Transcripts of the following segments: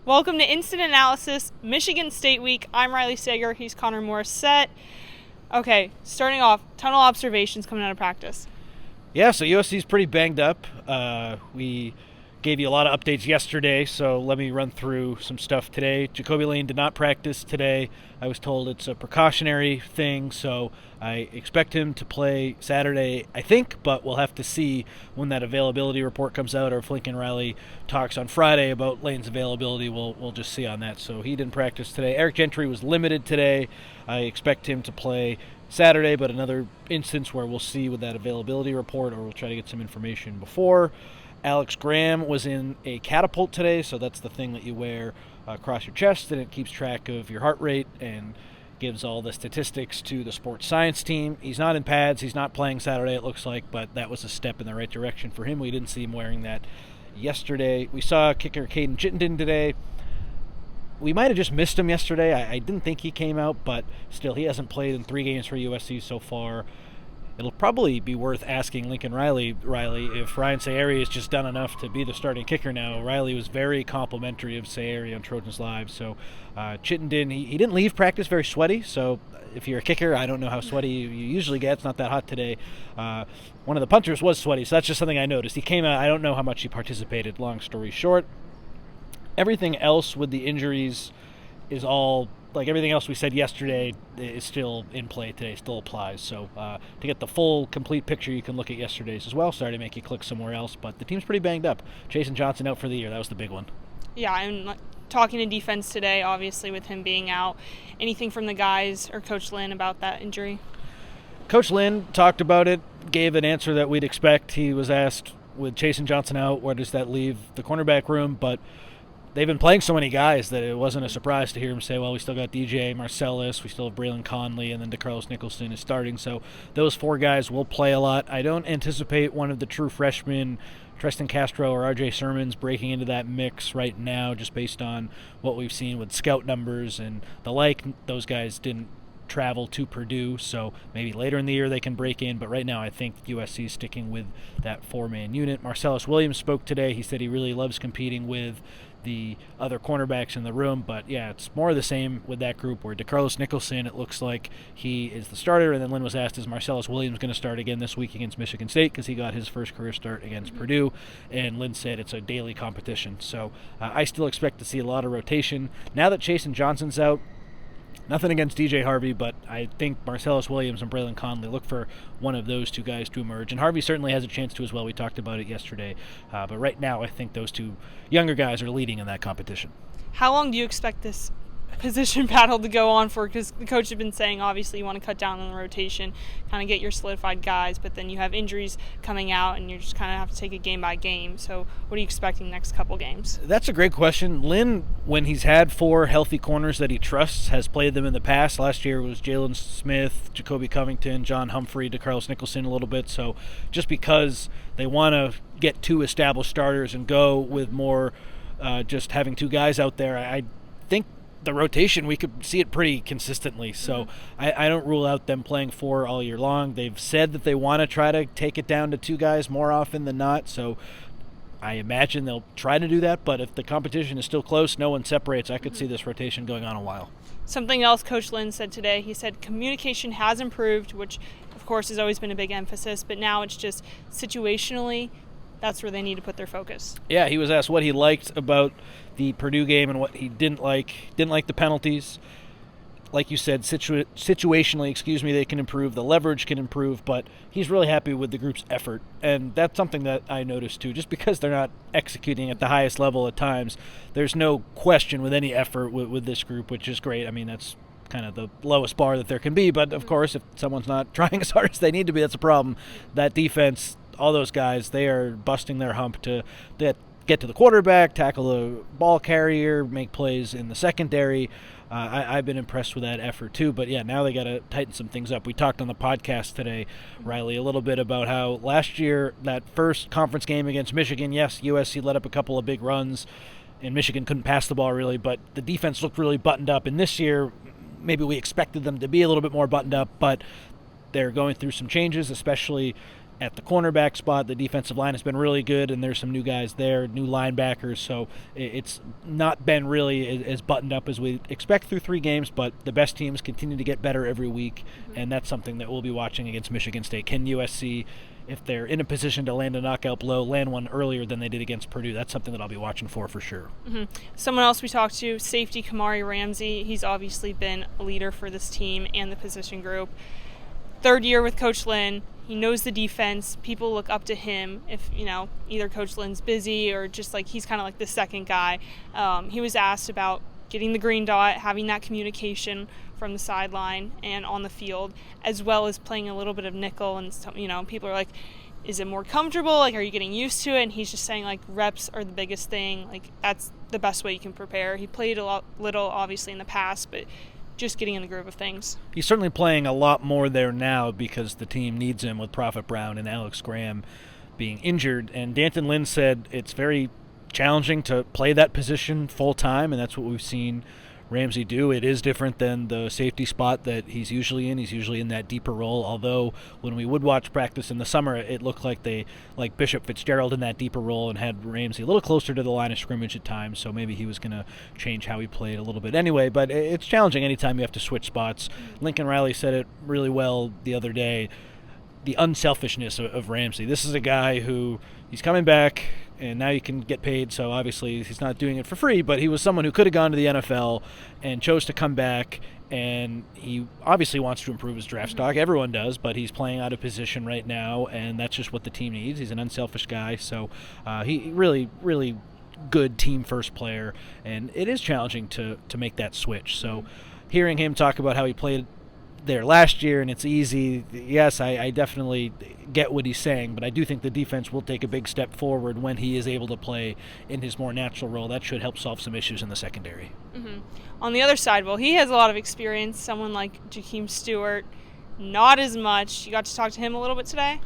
Welcome to Instant Analysis, Michigan State Week. I'm Riley Sager. He's Connor Morrissette. Okay, starting off, tunnel observations coming out of practice. Yeah, so USC's pretty banged up. We gave you a lot of updates yesterday, so let me run through some stuff today. Jacoby Lane did not practice today. I was told it's a precautionary thing, so I expect him to play Saturday, I think, but we'll have to see when that availability report comes out, or if Lincoln Riley talks on Friday about Lane's availability. We'll just see on that. So he didn't practice today. Eric Gentry was limited today. I expect him to play Saturday, but another instance where we'll see with that availability report, or we'll try to get some information before. Alex Graham was in a catapult today, so that's the thing that you wear across your chest, and it keeps track of your heart rate and gives all the statistics to the sports science team. He's not in pads. He's not playing Saturday, it looks like, but that was a step in the right direction for him. We didn't see him wearing that yesterday. We saw kicker Caden Chittenden today. We might have just missed him yesterday. I didn't think he came out, but still, he hasn't played in 3 games for USC so far. It'll probably be worth asking Lincoln Riley, if Ryan Sayeri has just done enough to be the starting kicker now. Riley was very complimentary of Sayeri on Trojans Live. So Chittenden, he didn't leave practice very sweaty. So if you're a kicker, I don't know how sweaty you usually get. It's not that hot today. One of the punters was sweaty, so that's just something I noticed. He came out. I don't know how much he participated, long story short. Everything else with the injuries is all, like everything else we said yesterday, is still in play today, still applies. So to get the full, complete picture, you can look at yesterday's as well. Sorry to make you click somewhere else, but the team's pretty banged up. Jason Johnson out for the year. That was the big one. Yeah, I'm talking to defense today, obviously, with him being out. Anything from the guys or Coach Lynn about that injury? Coach Lynn talked about it, gave an answer that we'd expect. He was asked, with Jason Johnson out, where does that leave the cornerback room? But they've been playing so many guys that it wasn't a surprise to hear him say, well, we still got DJ Marcellus, we still have Braylon Conley, and then DeCarlos Nicholson is starting. So those 4 guys will play a lot. I don't anticipate one of the true freshmen, Tristan Castro or RJ Sermons, breaking into that mix right now, just based on what we've seen with scout numbers and the like. Those guys didn't travel to Purdue, so maybe later in the year they can break in, but right now I think USC is sticking with that 4-man unit. Marcellus Williams spoke today. He said he really loves competing with the other cornerbacks in the room, but yeah, it's more of the same with that group, where DeCarlos Nicholson, it looks like he is the starter, and then Lynn was asked, is Marcellus Williams going to start again this week against Michigan State, because he got his first career start against Purdue, and Lynn said it's a daily competition. So I still expect to see a lot of rotation. Now that Jason Johnson's out, nothing against DJ Harvey, but I think Marcellus Williams and Braylon Conley, look for one of those 2 guys to emerge. And Harvey certainly has a chance to as well. We talked about it yesterday. But right now, I think those 2 younger guys are leading in that competition. How long do you expect this position battle to go on for? Because the coach had been saying, obviously, you want to cut down on the rotation, kind of get your solidified guys, but then you have injuries coming out, and you just kind of have to take it game by game. So what are you expecting next couple games? That's a great question. Lynn, when he's had 4 healthy corners that he trusts, has played them in the past. Last year it was Jalen Smith, Jacoby Covington, John Humphrey, DeCarlos Nicholson a little bit. So just because they want to get 2 established starters and go with more just having 2 guys out there, I think the rotation, we could see it pretty consistently. So I don't rule out them playing 4 all year long. They've said that they want to try to take it down to 2 guys more often than not. So I imagine they'll try to do that. But if the competition is still close, no one separates, I could see this rotation going on a while. Something else Coach Lynn said today, he said communication has improved, which of course has always been a big emphasis, but now it's just situationally, that's where they need to put their focus. Yeah, he was asked what he liked about the Purdue game and what he didn't like. Didn't like the penalties. Like you said, situationally, they can improve. The leverage can improve, but he's really happy with the group's effort. And that's something that I noticed too. Just because they're not executing at the highest level at times, there's no question with any effort with this group, which is great. I mean, that's kind of the lowest bar that there can be. But of course, if someone's not trying as hard as they need to be, that's a problem. That defense, all those guys, they are busting their hump to get to the quarterback, tackle the ball carrier, make plays in the secondary. I've been impressed with that effort too. But yeah, now they got to tighten some things up. We talked on the podcast today, Riley, a little bit about how last year, that first conference game against Michigan, yes, USC let up a couple of big runs, and Michigan couldn't pass the ball really, but the defense looked really buttoned up. And this year, maybe we expected them to be a little bit more buttoned up, but they're going through some changes, especially at the cornerback spot. The defensive line has been really good, and there's some new guys there, new linebackers, so it's not been really as buttoned up as we expect through 3 games, but the best teams continue to get better every week, and that's something that we'll be watching against Michigan State. Can USC, if they're in a position to land a knockout blow, land one earlier than they did against Purdue? That's something that I'll be watching for sure. Someone else we talked to, safety Kamari Ramsey. He's obviously been a leader for this team and the position group. 3rd year with Coach Lynn. He knows the defense. People look up to him if, either Coach Lynn's busy or just like he's kind of like the second guy. He was asked about getting the green dot, having that communication from the sideline and on the field, as well as playing a little bit of nickel. And, people are like, is it more comfortable? Like, are you getting used to it? And he's just saying, like, reps are the biggest thing. Like, that's the best way you can prepare. He played little, obviously, in the past, but just getting in the groove of things. He's certainly playing a lot more there now because the team needs him with Prophet Brown and Alex Graham being injured. And D'Anton Lynn said it's very challenging to play that position full time, and that's what we've seen Ramsey do. It is different than the safety spot that he's usually in. He's usually in that deeper role, although when we would watch practice in the summer, it looked like they like Bishop Fitzgerald in that deeper role and had Ramsey a little closer to the line of scrimmage at times, so maybe he was going to change how he played a little bit anyway, but it's challenging anytime you have to switch spots. Lincoln Riley said it really well the other day, the unselfishness of Ramsey. This is a guy who, he's coming back, and now you can get paid, so obviously he's not doing it for free, but he was someone who could have gone to the NFL and chose to come back, and he obviously wants to improve his draft stock. Everyone does, but he's playing out of position right now, and that's just what the team needs. He's an unselfish guy, so he really, really good team-first player, and it is challenging to make that switch. So hearing him talk about how he played there last year and it's easy, yes, I definitely get what he's saying, but I do think the defense will take a big step forward when he is able to play in his more natural role. That should help solve some issues in the secondary. On the other side, well, he has a lot of experience. Someone like Jakeem Stewart, not as much. You got to talk to him a little bit today?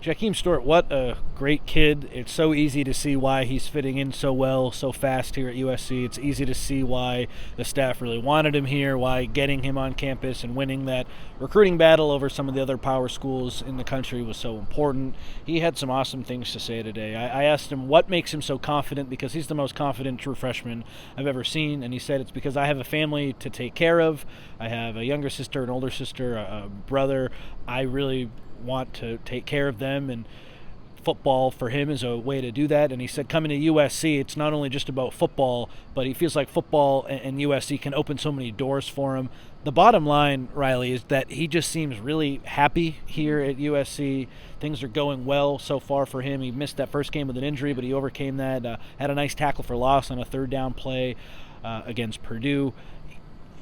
Jakeem Stewart, what a great kid. It's so easy to see why he's fitting in so well, so fast here at USC. It's easy to see why the staff really wanted him here, why getting him on campus and winning that recruiting battle over some of the other power schools in the country was so important. He had some awesome things to say today. I asked him what makes him so confident, because he's the most confident true freshman I've ever seen, and he said it's because I have a family to take care of. I have a younger sister, an older sister, a brother. I really want to take care of them, and football for him is a way to do that. And he said coming to USC, it's not only just about football, but he feels like football and USC can open so many doors for him. The bottom line, Riley, is that he just seems really happy here at USC. Things are going well so far for him. He missed that first game with an injury, but he overcame that, had a nice tackle for loss on a 3rd down play against Purdue.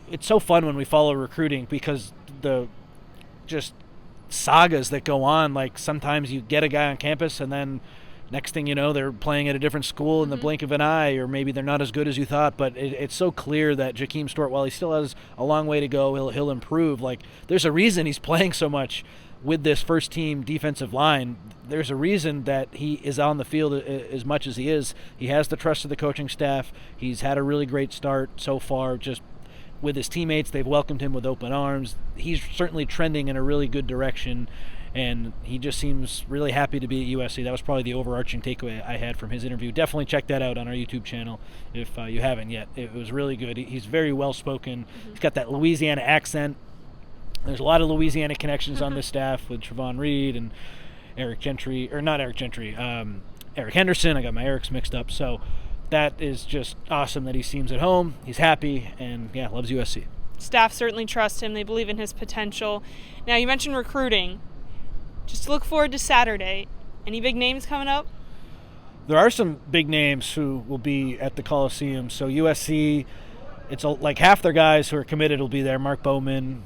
It's so fun when we follow recruiting, because the just sagas that go on, like sometimes you get a guy on campus and then next thing you know they're playing at a different school in the blink of an eye, or maybe they're not as good as you thought. But it's so clear that Jakeem Stewart, while he still has a long way to go, he'll improve. Like, there's a reason he's playing so much with this first team defensive line. There's a reason that he is on the field as much as he is. He has the trust of the coaching staff. He's had a really great start so far, just with his teammates. They've welcomed him with open arms. He's certainly trending in a really good direction, and he just seems really happy to be at USC. That was probably the overarching takeaway I had from his interview. Definitely check that out on our YouTube channel if you haven't yet. It was really good. He's very well-spoken. He's got that Louisiana accent. There's a lot of Louisiana connections on this staff with Trevon Reed and Eric Henderson. I got my Erics mixed up. So that is just awesome that he seems at home. He's happy, and yeah, loves USC. Staff certainly trust him. They believe in his potential. Now, you mentioned recruiting. Just to look forward to Saturday. Any big names coming up? There are some big names who will be at the Coliseum. So USC, it's like half their guys who are committed will be there. Mark Bowman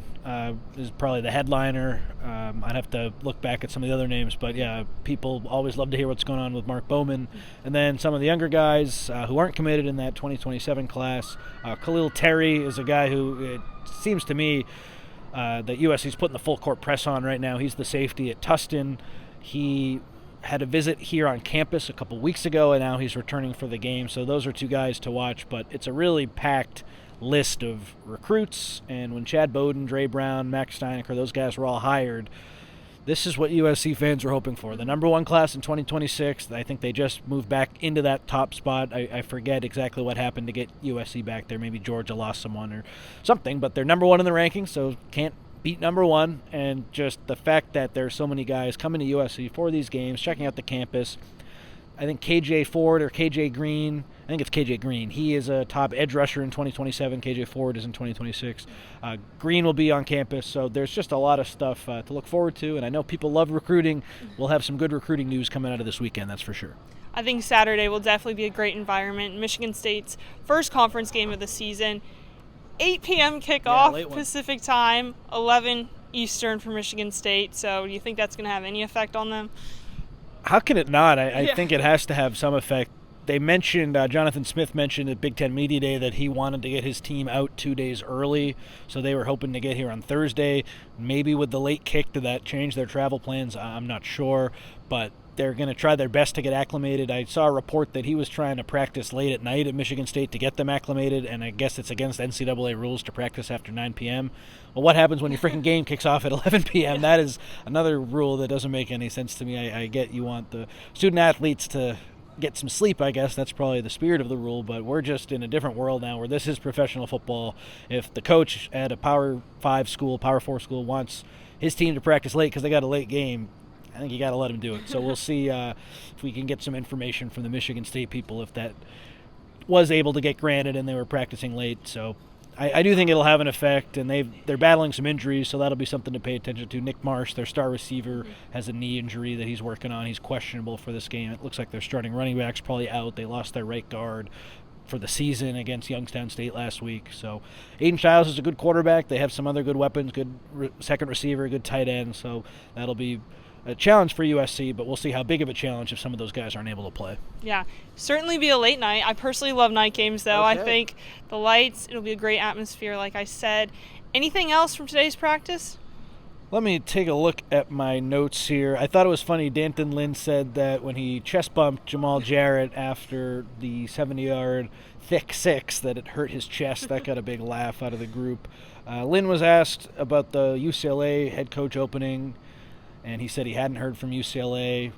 is probably the headliner. I'd have to look back at some of the other names, but yeah, people always love to hear what's going on with Mark Bowman. And then some of the younger guys who aren't committed in that 2027 class. Khalil Terry is a guy who, it seems to me, that USC's putting the full court press on right now. He's the safety at Tustin. He had a visit here on campus a couple weeks ago, and now he's returning for the game. So those are two guys to watch, but it's a really packed list of recruits. And when Chad Bowden, Dre Brown, Max Steinecker, those guys were all hired, this is what USC fans were hoping for. The number one class in 2026. I think they just moved back into that top spot. I forget exactly what happened to get USC back there. Maybe Georgia lost someone or something, but they're number one in the rankings, so can't beat number one. And just the fact that there's so many guys coming to USC for these games, checking out the campus. I think KJ Ford or KJ Green, I think it's KJ Green. He is a top edge rusher in 2027. KJ Ford is in 2026. Green will be on campus, so there's just a lot of stuff to look forward to. And I know people love recruiting. We'll have some good recruiting news coming out of this weekend, that's for sure. I think Saturday will definitely be a great environment. Michigan State's first conference game of the season. 8 p.m. kickoff Pacific time, 11 Eastern for Michigan State. So do you think that's going to have any effect on them? How can it not? I think it has to have some effect. They mentioned, Jonathan Smith mentioned at Big Ten Media Day that he wanted to get his team out 2 days early, so they were hoping to get here on Thursday. Maybe with the late kick, did that change their travel plans? I'm not sure, but they're going to try their best to get acclimated. I saw a report that he was trying to practice late at night at Michigan State to get them acclimated, and I guess it's against NCAA rules to practice after 9 p.m. Well, what happens when your freaking game kicks off at 11 p.m.? That is another rule that doesn't make any sense to me. I get you want the student-athletes to get some sleep, I guess. That's probably the spirit of the rule, but we're just in a different world now where this is professional football. If the coach at a Power 5 school, Power 4 school wants his team to practice late because they got a late game, I think you got to let him do it. So we'll see if we can get some information from the Michigan State people if that was able to get granted and they were practicing late. So I do think it'll have an effect, and they're battling some injuries, so that'll be something to pay attention to. Nick Marsh, their star receiver, has a knee injury that he's working on. He's questionable for this game. It looks like their starting running back's probably out. They lost their right guard for the season against Youngstown State last week. So Aiden Childs is a good quarterback. They have some other good weapons, good second receiver, good tight end, so that'll be a challenge for USC, but we'll see how big of a challenge if some of those guys aren't able to play. Yeah, certainly be a late night. I personally love night games, though. Okay. I think the lights, it'll be a great atmosphere, like I said. Anything else from today's practice? Let me take a look at my notes here. I thought it was funny. Danton Lynn said that when he chest bumped Jamal Jarrett after the 70-yard thick six, that it hurt his chest. That got a big laugh out of the group. Lynn was asked about the UCLA head coach opening, and he said he hadn't heard from UCLA.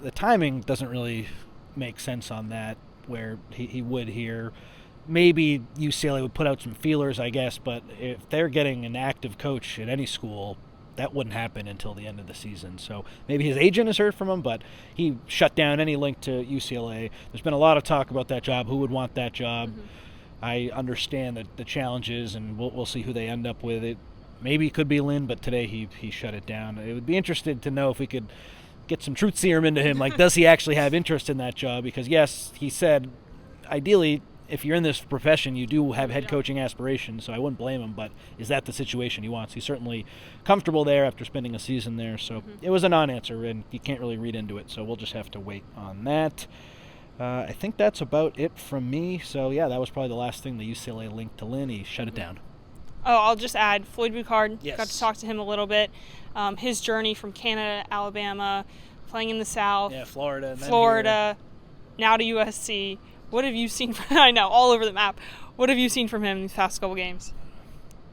The timing doesn't really make sense on that, where he would hear. Maybe UCLA would put out some feelers, I guess, but if they're getting an active coach at any school, that wouldn't happen until the end of the season. So maybe his agent has heard from him, but he shut down any link to UCLA. There's been a lot of talk about that job. Who would want that job? Mm-hmm. I understand the challenges, and we'll see who they end up with. It maybe it could be Lynn, but today he shut it down. It would be interesting to know if we could get some truth serum into him. Like, does he actually have interest in that job? Because, yes, he said, ideally, if you're in this profession, you do have head coaching aspirations, so I wouldn't blame him, but is that the situation he wants? He's certainly comfortable there after spending a season there, so It was a non-answer, and you can't really read into it, so we'll just have to wait on that. I think that's about it from me. So, yeah, that was probably the last thing, the UCLA link to Lynn. He shut it down. Oh, I'll just add, Floyd Boucard, yes. Got to talk to him a little bit. His journey from Canada, Alabama, playing in the South. Yeah, Florida. Now to USC. What have you seen from I know, all over the map. What have you seen from him these past couple games?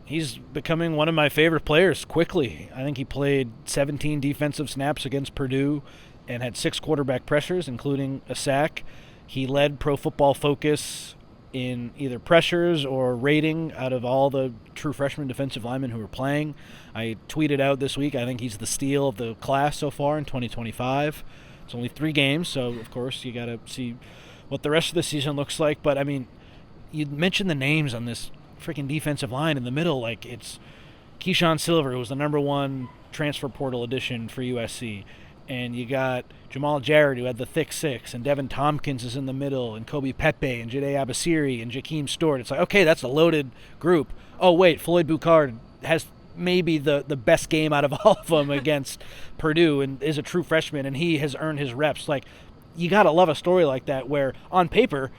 He's becoming one of my favorite players quickly. I think he played 17 defensive snaps against Purdue and had 6 quarterback pressures, including a sack. He led Pro Football Focus in either pressures or rating out of all the true freshman defensive linemen who were playing. I tweeted out this week, I think he's the steal of the class so far in 2025. It's only 3 games, so of course you got to see what the rest of the season looks like. But, I mean, you mentioned the names on this freaking defensive line in the middle. Like, it's Keyshawn Silver, who was the number 1 transfer portal addition for USC. And you got Jamal Jarrett, who had the thick 6, and Devin Tompkins is in the middle, and Kobe Pepe, and Jade Abasiri, and Jakeem Stewart. It's like, okay, that's a loaded group. Oh, wait, Floyd Boucard has maybe the best game out of all of them against Purdue and is a true freshman, and he has earned his reps. Like, you got to love a story like that where, on paper,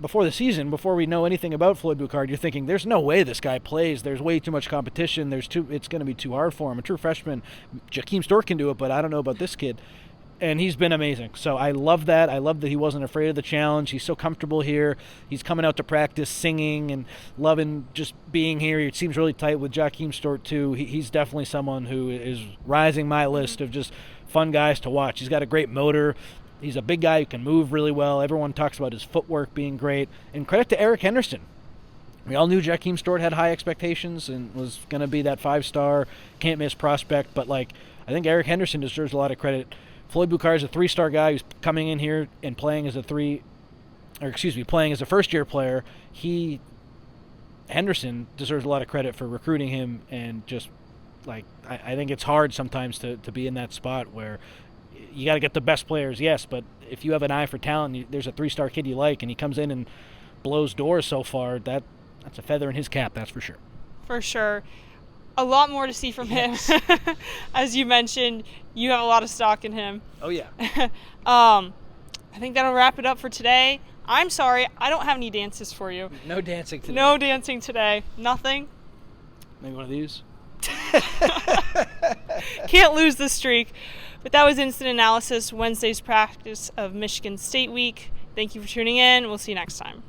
before the season, before we know anything about Floyd Boucard, you're thinking, there's no way this guy plays. There's way too much competition. It's going to be too hard for him. A true freshman, Jakeem Stewart can do it, but I don't know about this kid. And he's been amazing. So I love that. I love that he wasn't afraid of the challenge. He's so comfortable here. He's coming out to practice singing and loving just being here. It seems really tight with Jakeem Stewart, too. He's definitely someone who is rising my list of just fun guys to watch. He's got a great motor. He's a big guy who can move really well. Everyone talks about his footwork being great. And credit to Eric Henderson. We all knew Jakeem Stewart had high expectations and was going to be that 5-star, can't-miss prospect. But, I think Eric Henderson deserves a lot of credit. Floyd Boucard is a 3-star guy who's coming in here and playing as a first-year player. Henderson deserves a lot of credit for recruiting him, and just I think it's hard sometimes to be in that spot where you got to get the best players, yes, but if you have an eye for talent, there's a 3-star kid you like, and he comes in and blows doors so far, that's a feather in his cap, that's for sure. For sure. A lot more to see from him. As you mentioned, you have a lot of stock in him. Oh, yeah. I think that'll wrap it up for today. I'm sorry, I don't have any dances for you. No dancing today. No dancing today. Nothing. Maybe one of these? Can't lose the streak. But that was Instant Analysis, Wednesday's practice of Michigan State Week. Thank you for tuning in. We'll see you next time.